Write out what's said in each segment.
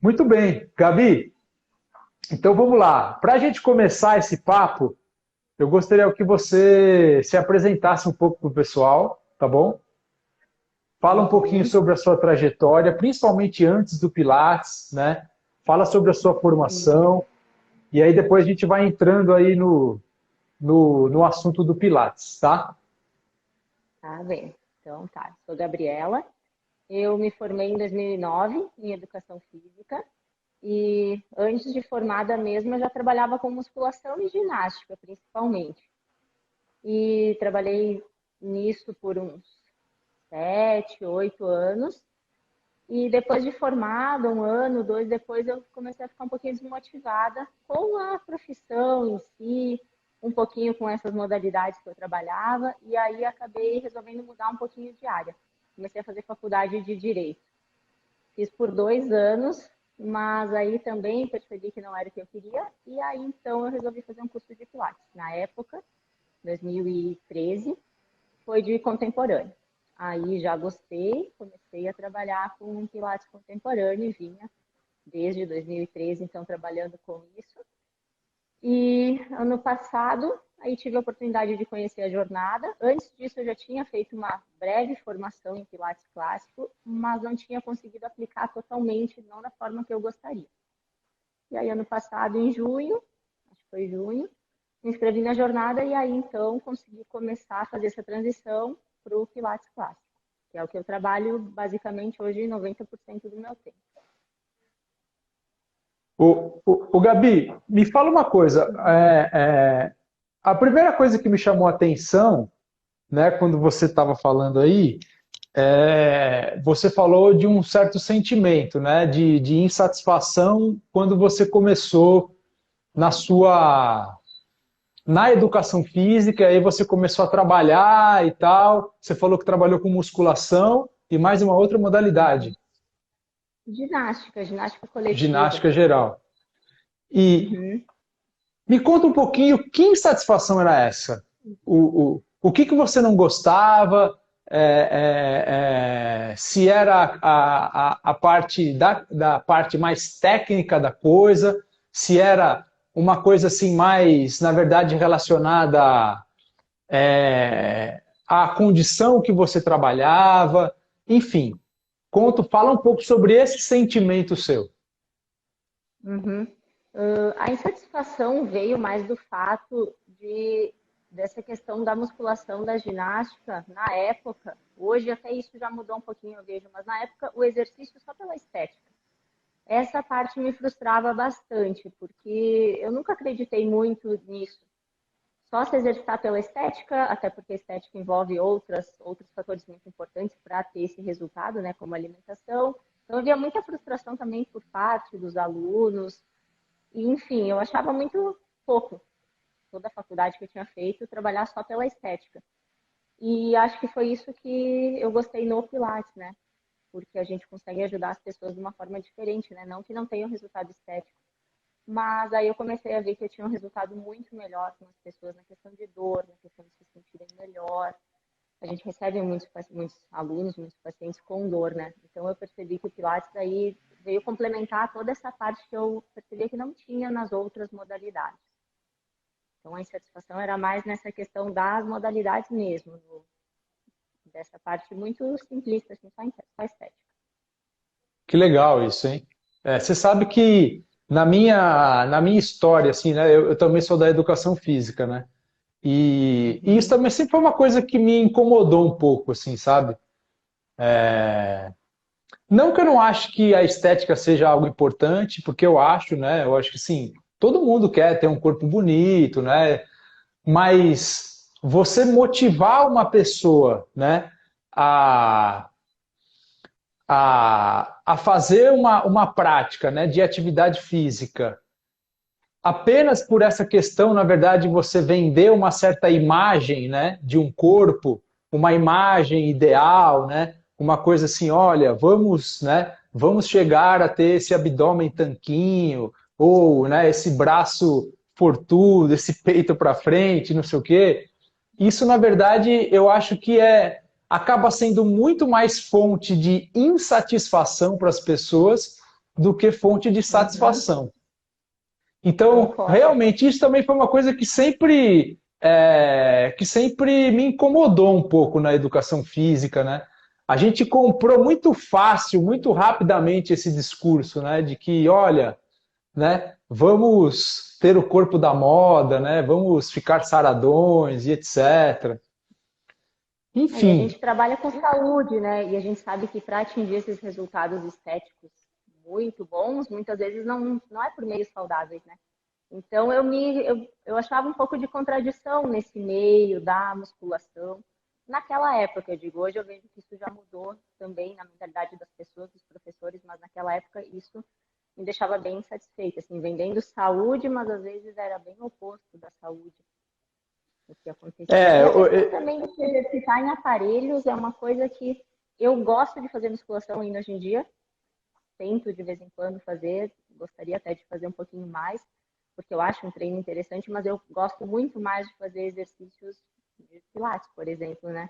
Muito bem, Gabi. Então vamos lá. Para a gente começar esse papo, eu gostaria que você se apresentasse um pouco para o pessoal, tá bom? Fala um pouquinho Uhum, sobre a sua trajetória, principalmente antes do Pilates, né? Fala sobre a sua sim, formação e aí depois a gente vai entrando aí no assunto do Pilates, tá? tá bem. Então, tá. Sou Gabriela. Eu me formei em 2009 em Educação Física e antes de formada mesmo eu já trabalhava com musculação e ginástica, principalmente. E trabalhei nisso por uns 7, 8 anos. E depois de formada, um ano, dois depois, eu comecei a ficar um pouquinho desmotivada com a profissão em si, um pouquinho com essas modalidades que eu trabalhava, e aí acabei resolvendo mudar um pouquinho de área. Comecei a fazer faculdade de Direito. Fiz por 2 anos, mas aí também percebi que não era o que eu queria, e aí então eu resolvi fazer um curso de Pilates. Na época, 2013, foi de contemporâneo. Aí já gostei, comecei a trabalhar com um Pilates contemporâneo e vinha desde 2013, então, trabalhando com isso. E ano passado, aí tive a oportunidade de conhecer a jornada. Antes disso, eu já tinha feito uma breve formação em Pilates clássico, mas não tinha conseguido aplicar totalmente, não da forma que eu gostaria. E aí, ano passado, em junho, acho que foi junho, me inscrevi na jornada e aí então consegui começar a fazer essa transição para o Pilates clássico, que é o que eu trabalho basicamente hoje 90% do meu tempo. O Gabi, me fala uma coisa. A primeira coisa que me chamou a atenção, né, quando você estava falando aí, você falou de um certo sentimento, né, de insatisfação quando você começou na sua na educação física, aí você começou a trabalhar e tal. Você falou que trabalhou com musculação e mais uma outra modalidade, Ginástica, ginástica coletiva. ginástica geral. E Uhum. me conta um pouquinho que insatisfação era essa? O que você não gostava? Se era a parte da parte mais técnica da coisa, se era uma coisa assim mais, na verdade, relacionada à condição que você trabalhava, enfim. Fala um pouco sobre esse sentimento seu. Uhum. A insatisfação veio mais do fato dessa questão da musculação, da ginástica, na época, hoje até isso já mudou um pouquinho, eu vejo, mas na época o exercício só pela estética. Essa parte me frustrava bastante, porque eu nunca acreditei muito nisso. Só se exercitar pela estética, até porque a estética envolve outros fatores muito importantes para ter esse resultado, né, como alimentação. Então, eu via muita frustração também por parte dos alunos. E, enfim, eu achava muito pouco toda a faculdade que eu tinha feito trabalhar só pela estética. E acho que foi isso que eu gostei no Pilates, né? Porque a gente consegue ajudar as pessoas de uma forma diferente, né? Não que não tenha um resultado estético, mas aí eu comecei a ver que eu tinha um resultado muito melhor com as pessoas na questão de dor, na questão de se sentirem melhor. A gente recebe muitos alunos, muitos pacientes com dor, né? Então eu percebi que o Pilates daí veio complementar toda essa parte que eu percebia que não tinha nas outras modalidades. Então a insatisfação era mais nessa questão das modalidades mesmo, dessa parte muito simplista, assim, só estética. Que legal isso, hein? Você sabe que na minha história, assim, né, eu também sou da educação física, né? E isso Uhum, também sempre foi uma coisa que me incomodou um pouco, assim, sabe? Não que eu não acho que a estética seja algo importante, porque eu acho, né? Eu acho que sim, todo mundo quer ter um corpo bonito, né? Mas você motivar uma pessoa, né, a a fazer uma prática, né, de atividade física apenas por essa questão, na verdade, você vender uma certa imagem, né, de um corpo, uma imagem ideal, né, uma coisa assim, olha, vamos, né, vamos chegar a ter esse abdômen tanquinho ou, né, esse braço fortudo, esse peito para frente, não sei o quê. Isso, na verdade, eu acho que acaba sendo muito mais fonte de insatisfação para as pessoas do que fonte de Uhum. satisfação. Então, Concordo. realmente, isso também foi uma coisa que sempre me incomodou um pouco na educação física, né? A gente comprou muito fácil, muito rapidamente esse discurso, né? De que, olha, né? Vamos ter o corpo da moda, né? Vamos ficar saradões e etc. E a Enfim, gente trabalha com saúde, né? E a gente sabe que para atingir esses resultados estéticos muito bons, muitas vezes não é por meios saudáveis, né? Então eu achava um pouco de contradição nesse meio da musculação. Naquela época, eu digo, hoje eu vejo que isso já mudou também na mentalidade das pessoas, dos professores, mas naquela época isso me deixava bem insatisfeita, assim, vendendo saúde, mas às vezes era bem o oposto da saúde o que acontecia. é, E a questão também de se exercitar em aparelhos é uma coisa que eu gosto de fazer musculação ainda hoje em dia, tento de vez em quando fazer, gostaria até de fazer um pouquinho mais, porque eu acho um treino interessante, mas eu gosto muito mais de fazer exercícios de pilates, por exemplo, né?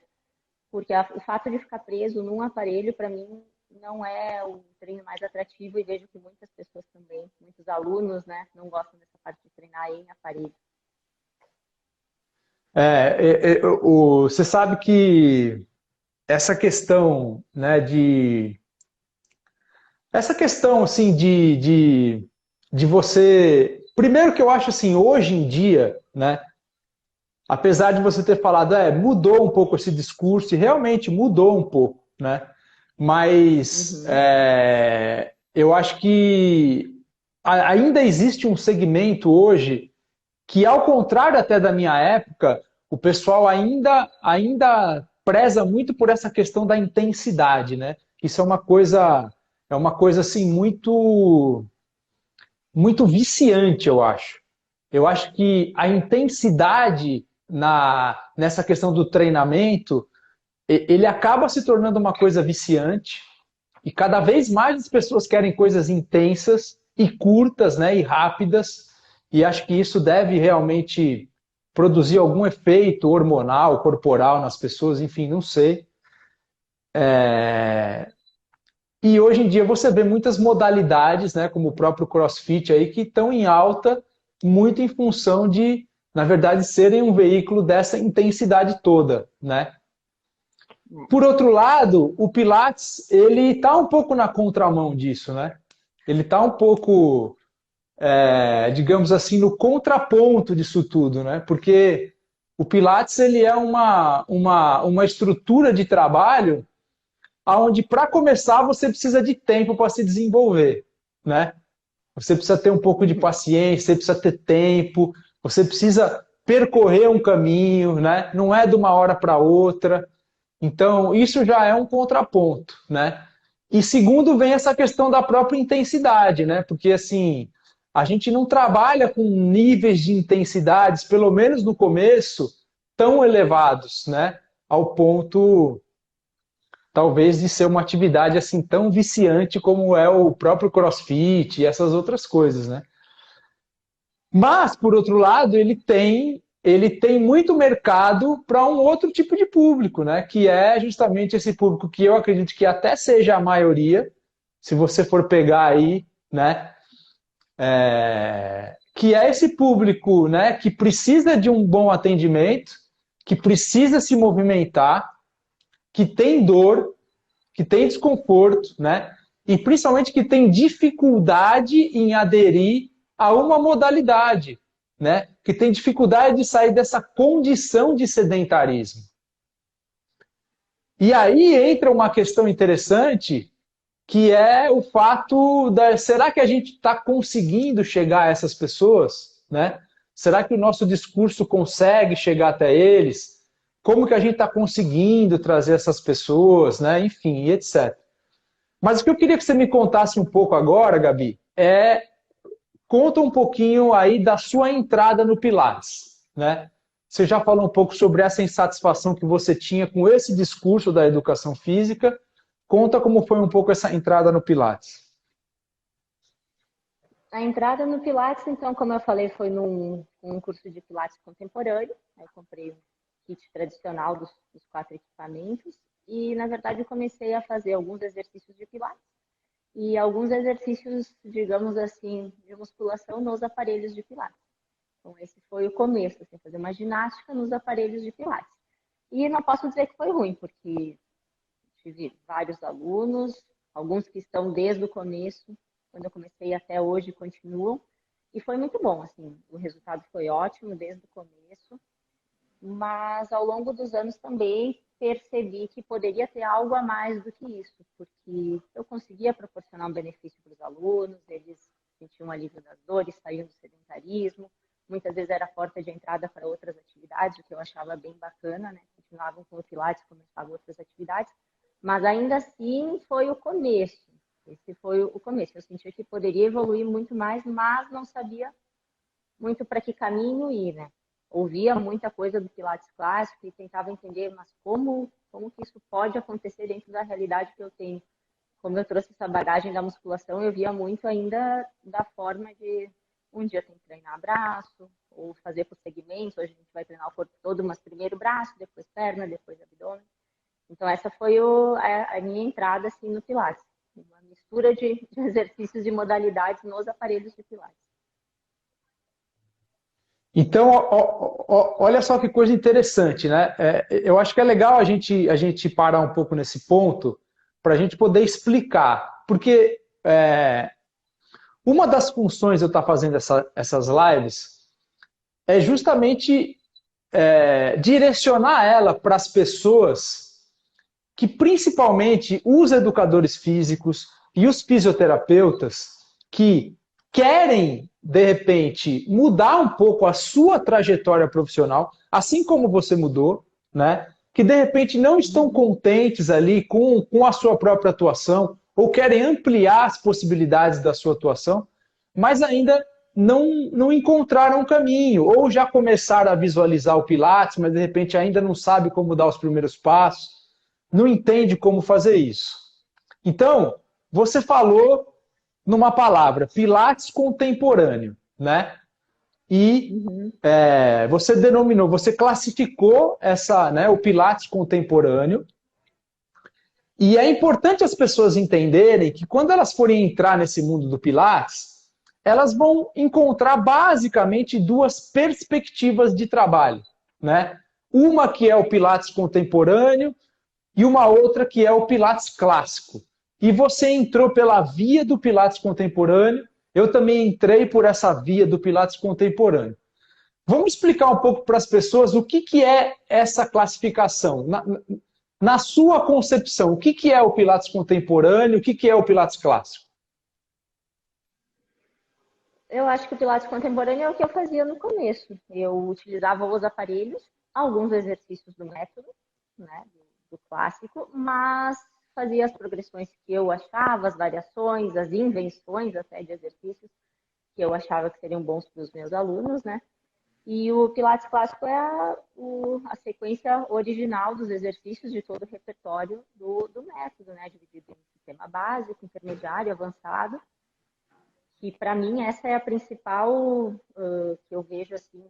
Porque o fato de ficar preso num aparelho, para mim, não é o treino mais atrativo e vejo que muitas pessoas também, muitos alunos, né, não gostam dessa parte de treinar em aparelho. você sabe que essa questão, né, de essa questão assim de você, primeiro que eu acho assim, hoje em dia, né, apesar de você ter falado, mudou um pouco esse discurso, e realmente mudou um pouco, né? Mas Uhum. eu acho que ainda existe um segmento hoje que, ao contrário até da minha época, o pessoal ainda preza muito por essa questão da intensidade, né? Isso é uma coisa assim muito viciante, eu acho. Eu acho que a intensidade nessa questão do treinamento, ele acaba se tornando uma coisa viciante e cada vez mais as pessoas querem coisas intensas e curtas, né, e rápidas, e acho que isso deve realmente produzir algum efeito hormonal, corporal nas pessoas, enfim, não sei. E hoje em dia você vê muitas modalidades, né, como o próprio CrossFit aí, que estão em alta muito em função de, na verdade, serem um veículo dessa intensidade toda, né? Por outro lado, o Pilates, ele está um pouco na contramão disso, né? Ele está um pouco, digamos assim, no contraponto disso tudo, né? Porque o Pilates, ele é uma estrutura de trabalho onde, para começar, você precisa de tempo para se desenvolver, né? Você precisa ter um pouco de Uhum. paciência, você precisa ter tempo, você precisa percorrer um caminho, né? Não é de uma hora para outra. Então, isso já é um contraponto, né? E segundo, vem essa questão da própria intensidade, né? Porque, assim, a gente não trabalha com níveis de intensidades, pelo menos no começo, tão elevados, né? Ao ponto, talvez, de ser uma atividade assim tão viciante como é o próprio CrossFit e essas outras coisas, né? Mas, por outro lado, ele tem muito mercado para um outro tipo de público, né? Que é justamente esse público que eu acredito que até seja a maioria, se você for pegar aí, né? Que é esse público, né? Que precisa de um bom atendimento, que precisa se movimentar, que tem dor, que tem desconforto, né? E principalmente que tem dificuldade em aderir a uma modalidade, né? Que tem dificuldade de sair dessa condição de sedentarismo. E aí entra uma questão interessante, que é o fato da será que a gente está conseguindo chegar a essas pessoas, né? Será que o nosso discurso consegue chegar até eles? Como que a gente está conseguindo trazer essas pessoas, né? Enfim, etc. Mas o que eu queria que você me contasse um pouco agora, Gabi, conta um pouquinho aí da sua entrada no Pilates, né? Você já falou um pouco sobre essa insatisfação que você tinha com esse discurso da educação física. Conta como foi um pouco essa entrada no Pilates. A entrada no Pilates, então, como eu falei, foi num curso de Pilates contemporâneo. Aí comprei um kit tradicional dos 4 equipamentos e, na verdade, eu comecei a fazer alguns exercícios de Pilates. e alguns exercícios, digamos assim, de musculação nos aparelhos de Pilates. Então, esse foi o começo, assim, fazer uma ginástica nos aparelhos de Pilates. E não posso dizer que foi ruim, porque tive vários alunos, alguns que estão desde o começo, quando eu comecei até hoje, continuam. E foi muito bom, assim, o resultado foi ótimo desde o começo. Mas ao longo dos anos também percebi que poderia ter algo a mais do que isso, porque eu conseguia proporcionar um benefício para os alunos, eles sentiam um alívio das dores, saíam do sedentarismo, muitas vezes era a porta de entrada para outras atividades, o que eu achava bem bacana, né? Continuavam com o Pilates, começavam outras atividades, mas ainda assim foi o começo. Esse foi o começo. Eu sentia que poderia evoluir muito mais, mas não sabia muito para que caminho ir, né? Ouvia muita coisa do Pilates clássico e tentava entender, mas como que isso pode acontecer dentro da realidade que eu tenho? Como eu trouxe essa bagagem da musculação, eu via muito ainda da forma de um dia tem que treinar braço, ou fazer por segmentos, hoje a gente vai treinar o corpo todo, mas primeiro braço, depois perna, depois abdômen. Então essa foi a minha entrada assim, no Pilates. Uma mistura de exercícios e modalidades nos aparelhos de Pilates. Então, olha só que coisa interessante, né? Eu acho que é legal a gente parar um pouco nesse ponto para a gente poder explicar. Porque uma das funções de eu estar fazendo essas lives é justamente direcionar ela para as pessoas que, principalmente, os educadores físicos e os fisioterapeutas que querem, de repente, mudar um pouco a sua trajetória profissional, assim como você mudou, né? Que de repente não estão contentes ali com a sua própria atuação ou querem ampliar as possibilidades da sua atuação, mas ainda não encontraram um caminho, ou já começaram a visualizar o Pilates, mas de repente ainda não sabe como dar os primeiros passos, não entende como fazer isso. Então, você falou numa palavra, Pilates contemporâneo, né? E você denominou, você classificou o Pilates contemporâneo. E é importante as pessoas entenderem que quando elas forem entrar nesse mundo do Pilates, elas vão encontrar basicamente duas perspectivas de trabalho, né? Uma que é o Pilates contemporâneo e uma outra que é o Pilates clássico. E você entrou pela via do Pilates contemporâneo, eu também entrei por essa via do Pilates contemporâneo. Vamos explicar um pouco para as pessoas o que é essa classificação. Na sua concepção, o que é o Pilates contemporâneo, o que é o Pilates clássico? Eu acho que o Pilates contemporâneo é o que eu fazia no começo. Eu utilizava os aparelhos, alguns exercícios do método, né, do clássico, mas fazia as progressões que eu achava, as variações, as invenções até de exercícios que eu achava que seriam bons para os meus alunos, né? E o Pilates clássico é a sequência original dos exercícios de todo o repertório do método, né? Dividido em sistema básico, intermediário, avançado. E para mim essa é a principal que eu vejo assim,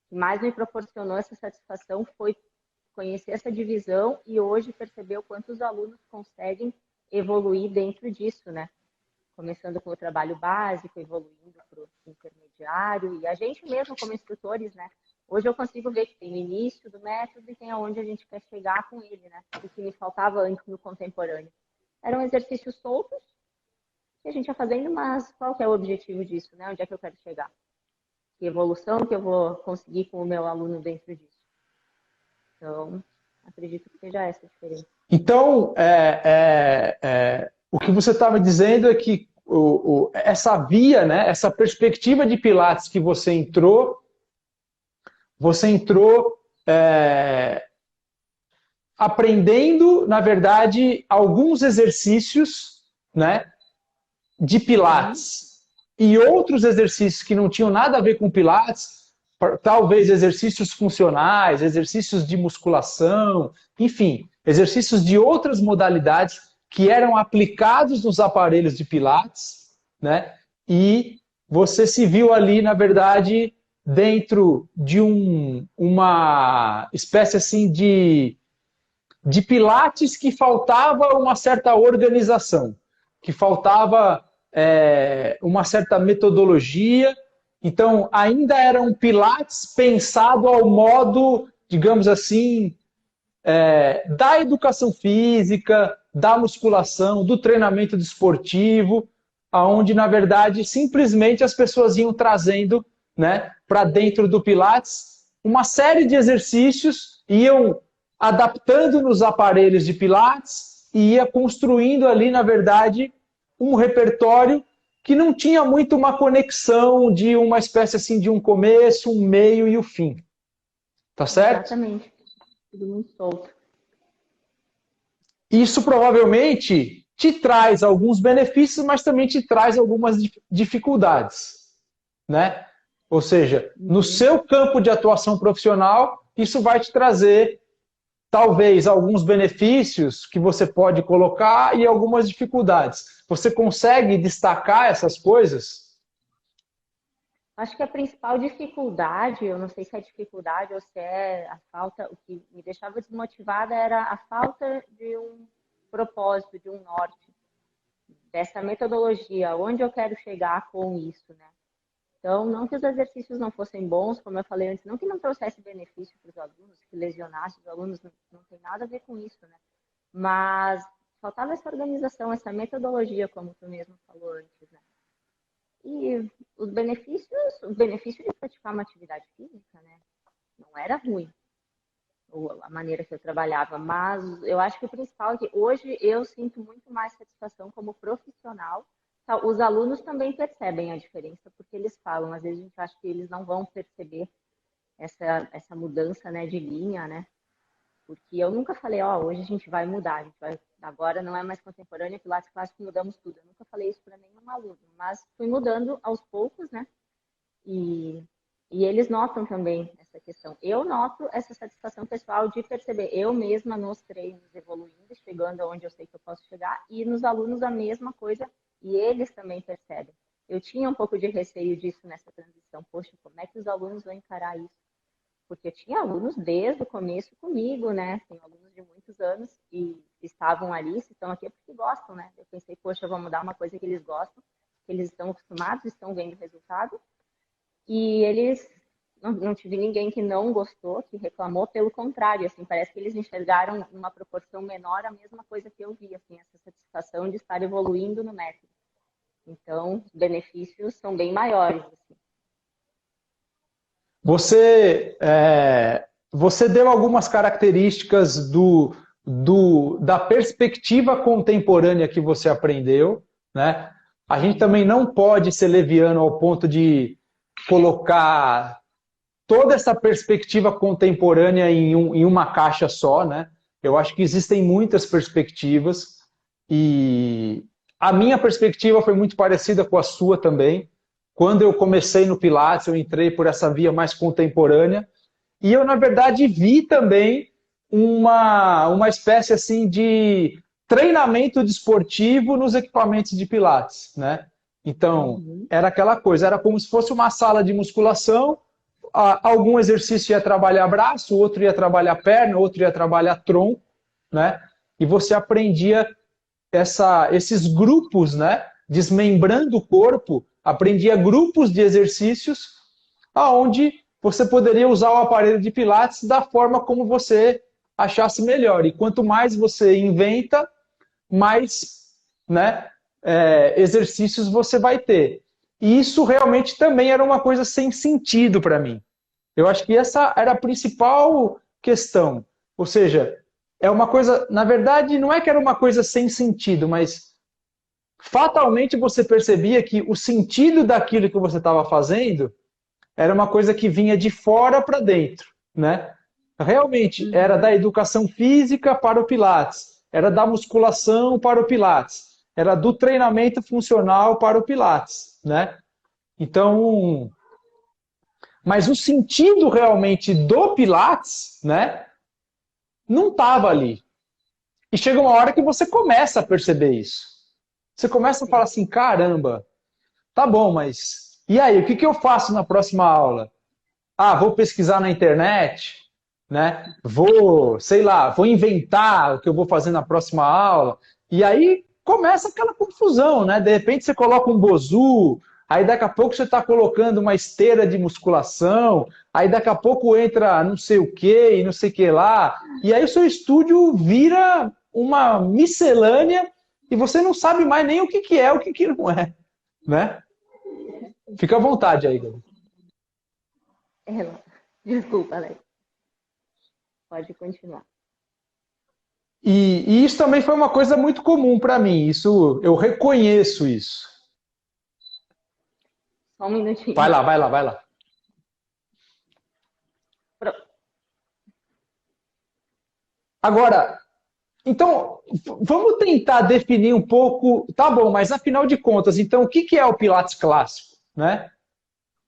que mais me proporcionou essa satisfação foi conhecer essa divisão e hoje perceber o quanto os alunos conseguem evoluir dentro disso, né? Começando com o trabalho básico, evoluindo para o intermediário, e a gente mesmo como instrutores, né? Hoje eu consigo ver que tem o início do método e tem aonde a gente quer chegar com ele, né? O que me faltava antes no contemporâneo. Eram exercícios soltos que a gente ia fazendo, mas qual que é o objetivo disso, né? Onde é que eu quero chegar? Que evolução que eu vou conseguir com o meu aluno dentro disso? Então, acredito que seja essa a diferença. Então, o que você estava dizendo é que essa via, né, essa perspectiva de Pilates que você entrou aprendendo, na verdade, alguns exercícios, né, de Pilates e outros exercícios que não tinham nada a ver com Pilates, talvez exercícios funcionais, exercícios de musculação, enfim, exercícios de outras modalidades que eram aplicados nos aparelhos de Pilates, né? E você se viu ali, na verdade, dentro de uma espécie assim de Pilates que faltava uma certa organização, que faltava uma certa metodologia. Então, ainda era um Pilates pensado ao modo, digamos assim, da educação física, da musculação, do treinamento desportivo, aonde na verdade simplesmente as pessoas iam trazendo, né, para dentro do Pilates uma série de exercícios, iam adaptando nos aparelhos de Pilates e ia construindo ali, na verdade, um repertório que não tinha muito uma conexão de uma espécie assim de um começo, um meio e o fim. Tá certo? Exatamente. Tudo muito solto. Isso provavelmente te traz alguns benefícios, mas também te traz algumas dificuldades, né? Ou seja, no seu campo de atuação profissional, isso vai te trazer talvez alguns benefícios que você pode colocar e algumas dificuldades. Você consegue destacar essas coisas? Acho que a principal dificuldade, eu não sei se é dificuldade ou se é a falta, o que me deixava desmotivada era a falta de um propósito, de um norte, dessa metodologia, onde eu quero chegar com isso, né? Então, não que os exercícios não fossem bons, como eu falei antes, não que não trouxesse benefício para os alunos, que lesionasse os alunos, não tem nada a ver com isso, né? Mas faltava essa organização, essa metodologia, como tu mesmo falou antes, né? E o benefício de praticar uma atividade física, né? Não era ruim a maneira que eu trabalhava, mas eu acho que o principal é que hoje eu sinto muito mais satisfação como profissional. Os alunos também percebem a diferença, porque eles falam, às vezes a gente acha que eles não vão perceber essa mudança, né, de linha, né? Porque eu nunca falei, hoje a gente vai mudar, agora não é mais contemporânea, Pilates clássico, mudamos tudo. Eu nunca falei isso para nenhum aluno, mas fui mudando aos poucos, né? E eles notam também essa questão. Eu noto essa satisfação pessoal de perceber eu mesma nos treinos evoluindo, chegando aonde eu sei que eu posso chegar, e nos alunos a mesma coisa, e eles também percebem. Eu tinha um pouco de receio disso nessa transição. Poxa, como é que os alunos vão encarar isso? Porque eu tinha alunos desde o começo comigo, né? Tenho alunos de muitos anos que estavam ali, se estão aqui é porque gostam, né? Eu pensei, poxa, vamos dar uma coisa que eles gostam, que eles estão acostumados, estão vendo o resultado. E eles, não tive ninguém que não gostou, que reclamou, pelo contrário, assim, parece que eles enxergaram numa proporção menor a mesma coisa que eu vi, assim, essa satisfação de estar evoluindo no método. Então, os benefícios são bem maiores, assim. Você deu algumas características da perspectiva contemporânea que você aprendeu, né? A gente também não pode ser leviano ao ponto de colocar toda essa perspectiva contemporânea em uma caixa só, né? Eu acho que existem muitas perspectivas e a minha perspectiva foi muito parecida com a sua também. Quando eu comecei no Pilates, eu entrei por essa via mais contemporânea e eu, na verdade, vi também uma espécie assim de treinamento desportivo nos equipamentos de Pilates, né? Então, era aquela coisa, era como se fosse uma sala de musculação, algum exercício ia trabalhar braço, outro ia trabalhar perna, outro ia trabalhar tronco, né? E você aprendia esses grupos, né? Desmembrando o corpo, aprendia grupos de exercícios aonde você poderia usar o aparelho de Pilates da forma como você achasse melhor. E quanto mais você inventa, mais, né, exercícios você vai ter. E isso realmente também era uma coisa sem sentido para mim. Eu acho que essa era a principal questão. Ou seja, é uma coisa, na verdade, não é que era uma coisa sem sentido, mas fatalmente você percebia que o sentido daquilo que você estava fazendo era uma coisa que vinha de fora para dentro, né? Realmente, era da educação física para o Pilates, era da musculação para o Pilates, era do treinamento funcional para o Pilates, né? Então, mas o sentido realmente do Pilates, né, não estava ali. E chega uma hora que você começa a perceber isso. Você começa a falar assim, caramba, tá bom, mas e aí, o que eu faço na próxima aula? Ah, vou pesquisar na internet, né? Vou, sei lá, vou inventar o que eu vou fazer na próxima aula. E aí começa aquela confusão, né? De repente você coloca um bozu, aí daqui a pouco você está colocando uma esteira de musculação, aí daqui a pouco entra não sei o que e não sei o que lá, e aí o seu estúdio vira uma miscelânea e você não sabe mais nem o que que é, o que que não é, né? Fica à vontade aí, Gabi. Desculpa, Alex. Pode continuar. E isso também foi uma coisa muito comum para mim, isso eu reconheço isso. Só um minutinho. Vai lá, vai lá, vai lá. Pronto. Agora, então, vamos tentar definir um pouco, tá bom, mas afinal de contas, então, o que que é o Pilates clássico, né?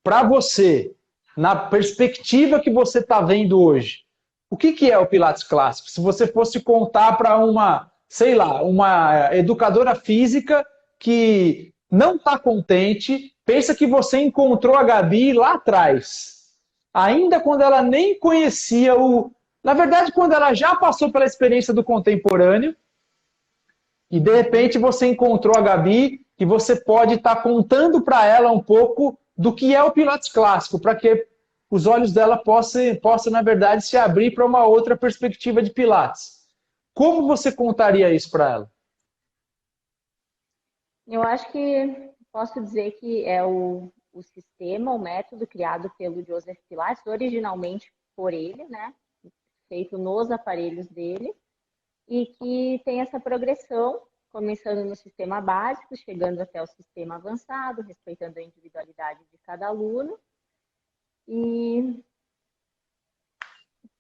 Para você, na perspectiva que você está vendo hoje, o que que é o Pilates clássico? Se você fosse contar para uma, sei lá, uma educadora física que não está contente, pensa que você encontrou a Gabi lá atrás, ainda quando ela nem conhecia o... Na verdade, quando ela já passou pela experiência do contemporâneo, e de repente você encontrou a Gabi e você pode estar contando para ela um pouco do que é o Pilates clássico, para que os olhos dela possam, na verdade, se abrir para uma outra perspectiva de Pilates. Como você contaria isso para ela? Eu acho que posso dizer que é o sistema, o método criado pelo Joseph Pilates, originalmente por ele, né? Feito nos aparelhos dele, e que tem essa progressão, começando no sistema básico, chegando até o sistema avançado, respeitando a individualidade de cada aluno. E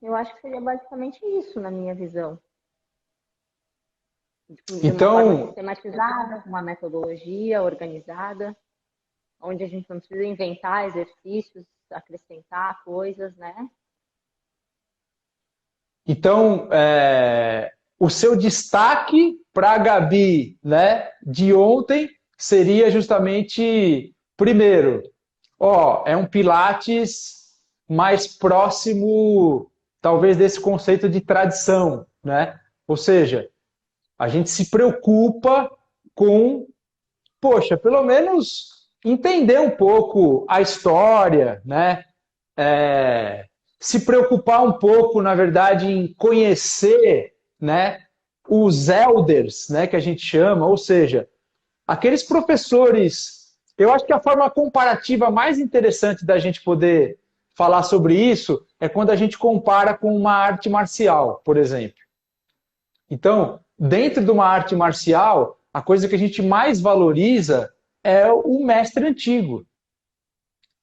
eu acho que seria basicamente isso, na minha visão. De uma forma sistematizada, uma metodologia organizada, onde a gente não precisa inventar exercícios, acrescentar coisas, né? Então, o seu destaque para a Gabi, né, de ontem seria justamente, primeiro, é um Pilates mais próximo, talvez, desse conceito de tradição, né? Ou seja, a gente se preocupa com, poxa, pelo menos entender um pouco a história, né? Se preocupar um pouco, na verdade, em conhecer, né, os elders, né, que a gente chama, ou seja, aqueles professores. Eu acho que a forma comparativa mais interessante da gente poder falar sobre isso é quando a gente compara com uma arte marcial, por exemplo. Então, dentro de uma arte marcial, a coisa que a gente mais valoriza é o mestre antigo,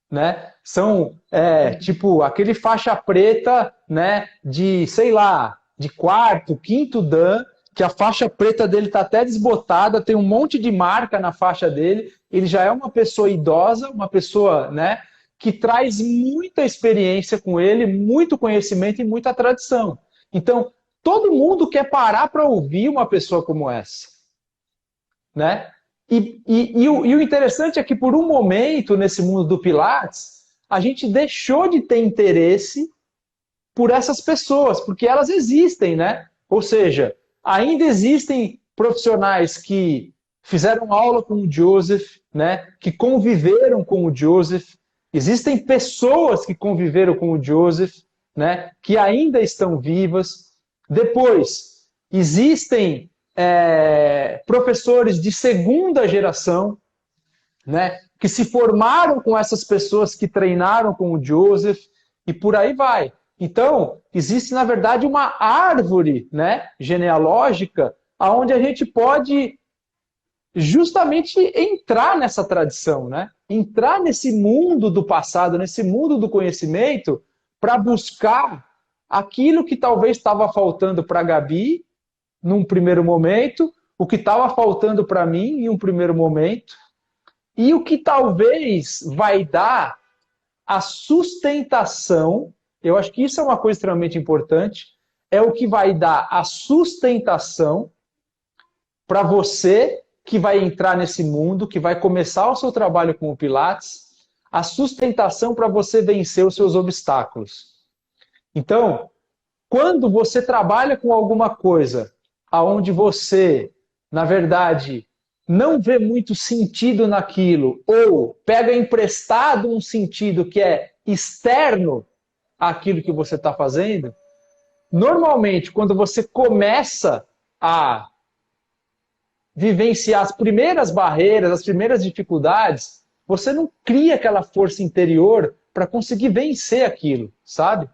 né? São tipo aquele faixa preta, né? De sei lá, de quarto, quinto dan, que a faixa preta dele tá até desbotada, tem um monte de marca na faixa dele. Ele já é uma pessoa idosa, uma pessoa, né? Que traz muita experiência com ele, muito conhecimento e muita tradição. Então, todo mundo quer parar para ouvir uma pessoa como essa, né? E o interessante é que, por um momento, nesse mundo do Pilates, a gente deixou de ter interesse por essas pessoas, porque elas existem, né? Ou seja, ainda existem profissionais que fizeram aula com o Joseph, né? Que conviveram com o Joseph. Existem pessoas que conviveram com o Joseph, né? Que ainda estão vivas. Depois, existem professores de segunda geração, né, que se formaram com essas pessoas que treinaram com o Joseph e por aí vai. Então, existe, na verdade, uma árvore, né, genealógica onde a gente pode justamente entrar nessa tradição, né? Entrar nesse mundo do passado, nesse mundo do conhecimento, para buscar aquilo que talvez estava faltando para a Gabi num primeiro momento, o que estava faltando para mim em um primeiro momento, e o que talvez vai dar a sustentação, eu acho que isso é uma coisa extremamente importante, é o que vai dar a sustentação para você que vai entrar nesse mundo, que vai começar o seu trabalho com o Pilates, a sustentação para você vencer os seus obstáculos. Então, quando você trabalha com alguma coisa aonde você, na verdade, não vê muito sentido naquilo, ou pega emprestado um sentido que é externo àquilo que você está fazendo, normalmente, quando você começa a vivenciar as primeiras barreiras, as primeiras dificuldades, você não cria aquela força interior para conseguir vencer aquilo, sabe?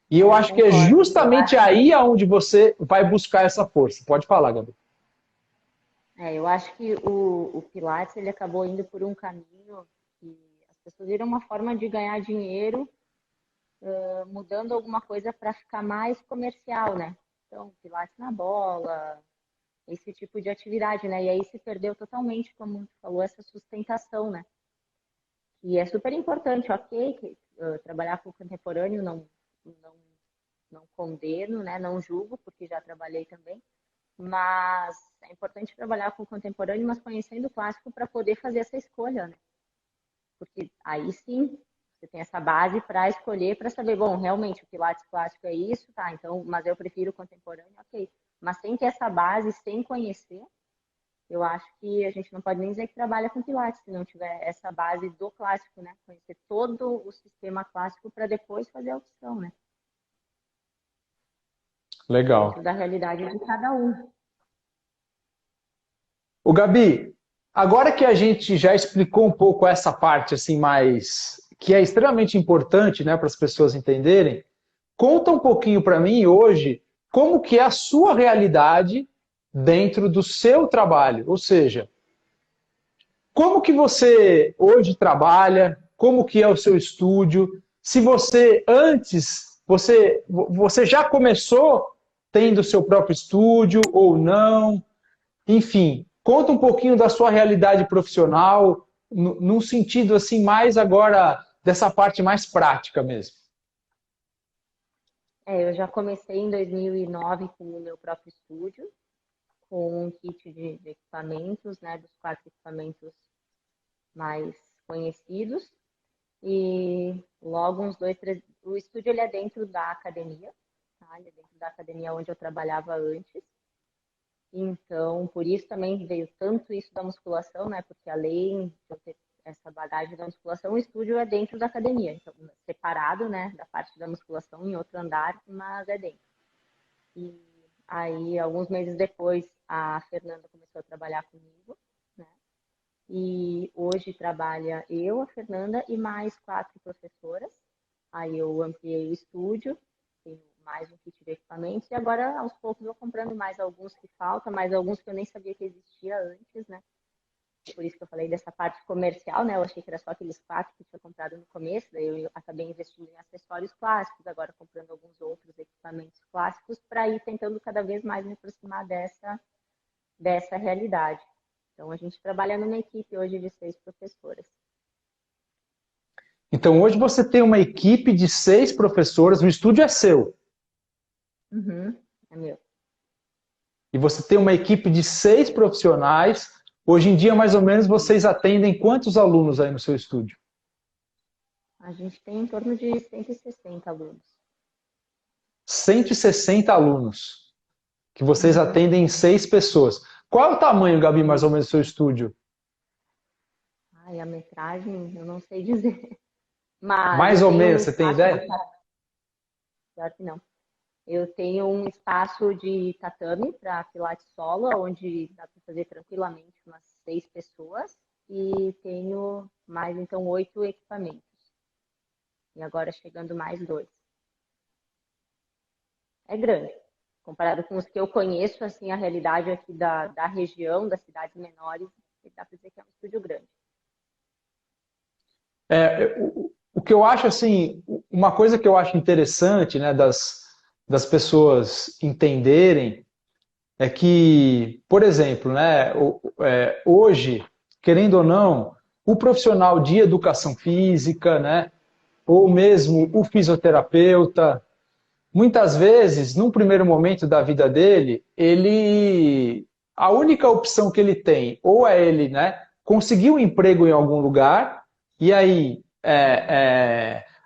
E eu acho que é Concordo. justamente aí aonde você vai buscar essa força. Pode falar, Gabi. Eu acho que o Pilates ele acabou indo por um caminho que as pessoas viram uma forma de ganhar dinheiro, mudando alguma coisa para ficar mais comercial, né? Então, Pilates na bola, esse tipo de atividade, né? E aí se perdeu totalmente, como tu falou, essa sustentação, né? E é super importante, ok, que, trabalhar com o contemporâneo não, não condeno, né? Não julgo, porque já trabalhei também. Mas é importante trabalhar com o contemporâneo, mas conhecendo o clássico para poder fazer essa escolha, né? Porque aí sim você tem essa base para escolher, para saber, bom, realmente o Pilates clássico é isso, tá? Então, mas eu prefiro o contemporâneo, ok. Mas sem ter essa base, sem conhecer, eu acho que a gente não pode nem dizer que trabalha com Pilates se não tiver essa base do clássico, né? Conhecer todo o sistema clássico para depois fazer a opção, né? Dentro Legal. da realidade de cada um. O Gabi, agora que a gente já explicou um pouco essa parte assim mais que é extremamente importante, né, para as pessoas entenderem, conta um pouquinho para mim hoje como que é a sua realidade dentro do seu trabalho, ou seja, como que você hoje trabalha, como que é o seu estúdio, se você antes você já começou tendo o seu próprio estúdio ou não, enfim, conta um pouquinho da sua realidade profissional, num sentido assim mais agora dessa parte mais prática mesmo. Eu já comecei em 2009 com o meu próprio estúdio, com um kit de equipamentos, né, dos 4 equipamentos mais conhecidos. E logo uns 2, 3... O estúdio ele é dentro da academia, tá? Ele é dentro da academia onde eu trabalhava antes. Então, por isso também veio tanto isso da musculação, né? Porque além de eu ter essa bagagem da musculação, o estúdio é dentro da academia. Então, separado, né, da parte da musculação em outro andar, mas é dentro. E aí, alguns meses depois, a Fernanda começou a trabalhar comigo, né? E hoje trabalha eu, a Fernanda e mais 4 professoras. Aí eu ampliei o estúdio, tenho mais um kit de equipamentos e agora aos poucos vou comprando mais alguns que faltam, mais alguns que eu nem sabia que existia antes, né? Por isso que eu falei dessa parte comercial, né? Eu achei que era só aqueles 4 que eu tinha comprado no começo, daí eu acabei investindo em acessórios clássicos, agora comprando alguns outros equipamentos clássicos para ir tentando cada vez mais me aproximar dessa realidade. Então, a gente trabalha numa equipe hoje de 6 professoras. Então hoje você tem uma equipe de 6 professoras, o estúdio é seu. Uhum, é meu. E você tem uma equipe de 6 profissionais. Hoje em dia, mais ou menos, vocês atendem quantos alunos aí no seu estúdio? A gente tem em torno de 160 alunos. 160 alunos, que vocês atendem em 6 pessoas. Qual é o tamanho, Gabi, mais ou menos, do seu estúdio? Ai, a metragem, eu não sei dizer. Mas Mais eu ou tenho um menos, você tem espaço ideia? de... Claro que não. Eu tenho um espaço de tatame para pilates solo, onde dá para fazer tranquilamente umas 6 pessoas. E tenho mais, então, 8 equipamentos. E agora chegando mais 2. É grande. Comparado com os que eu conheço, assim, a realidade aqui da região, das cidades menores, dá para dizer que é um estúdio grande. O que eu acho assim, uma coisa que eu acho interessante, né, das pessoas entenderem é que, por exemplo, né, hoje, querendo ou não, o profissional de educação física, né, ou mesmo o fisioterapeuta, muitas vezes, num primeiro momento da vida dele, a única opção que ele tem, ou é ele, né, conseguir um emprego em algum lugar, e aí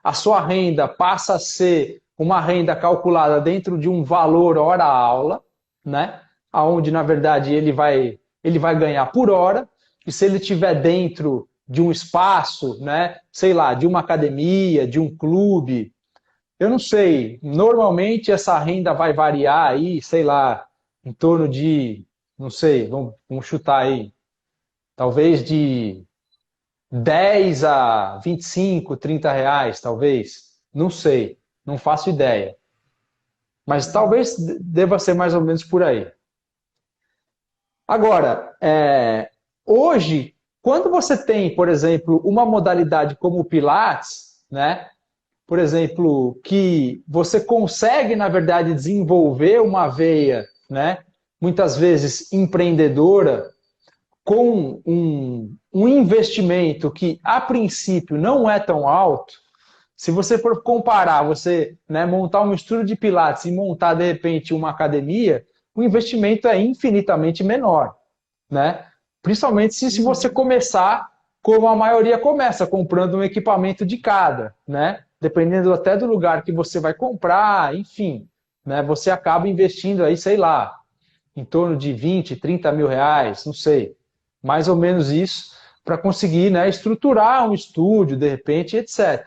a sua renda passa a ser uma renda calculada dentro de um valor hora-aula, né? aonde na verdade ele vai ganhar por hora, e se ele estiver dentro de um espaço, né, sei lá, de uma academia, de um clube, eu não sei, normalmente essa renda vai variar aí, sei lá, em torno de, não sei, vamos chutar aí, talvez de 10 a 25, 30 reais, talvez. Não sei, não faço ideia. Mas talvez deva ser mais ou menos por aí. Agora, hoje, quando você tem, por exemplo, uma modalidade como o Pilates, né? Por exemplo, que você consegue, na verdade, desenvolver uma veia, né? Muitas vezes empreendedora, com um investimento que, a princípio, não é tão alto. Se você for comparar, você, né, montar um estúdio de Pilates e montar, de repente, uma academia, o investimento é infinitamente menor, né? Principalmente se você começar como a maioria começa, comprando um equipamento de cada, né? Dependendo até do lugar que você vai comprar, enfim, né? Você acaba investindo aí, sei lá, em torno de 20, 30 mil reais, não sei, mais ou menos isso, para conseguir, né, estruturar um estúdio, de repente, etc.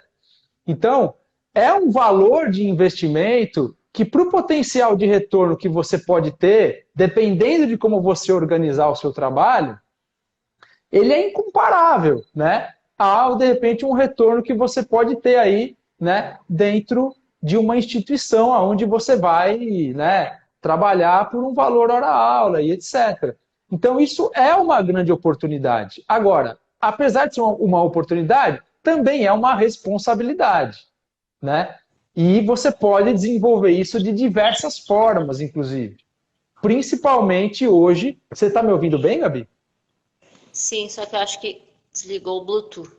Então, é um valor de investimento que, para o potencial de retorno que você pode ter, dependendo de como você organizar o seu trabalho, ele é incomparável, né? Ao, de repente, um retorno que você pode ter aí, né, dentro de uma instituição onde você vai, né, trabalhar por um valor hora-aula e etc. Então, isso é uma grande oportunidade. Agora, apesar de ser uma oportunidade, também é uma responsabilidade, né? E você pode desenvolver isso de diversas formas, inclusive. Principalmente hoje. Você está me ouvindo bem, Gabi? Sim, só que eu acho que desligou o Bluetooth.